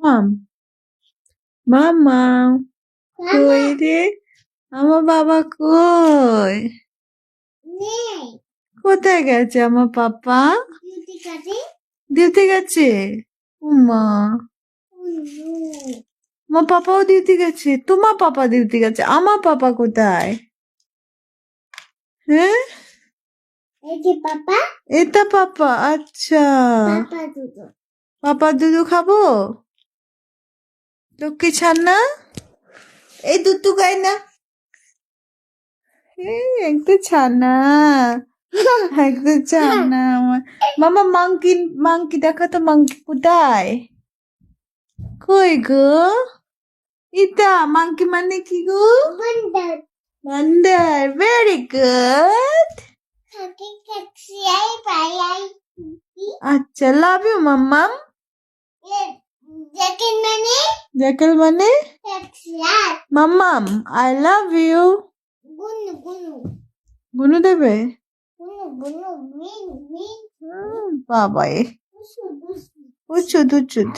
মাম মামা কই রে আমার বাবা কই কোথায় গেছে আমার পাপা ডিউটি গেছে উমা আমার পাপাও ডিউটি গেছে তোমার পাপা ডিউটি গেছে আমার পাপা কোথায় হ্যাঁ এটা পাপা আচ্ছা পাপা দুধু খাবো লক্ষ্মী ছানা এই দুধ তো গাই না একটা ছানা একটা ছানা আমার মামা মাংকি দেখা তো মাংকি কোথায় কই গো ইতা মাংকি মানে কি গো বান্দর ভেরি গুড আচ্ছা লাভ ইউ মাম্মাম জ্যাকেল মানে মাম্মাম আই লাভ ইউ গুনু দেবে বাবা উচুদ উচুদ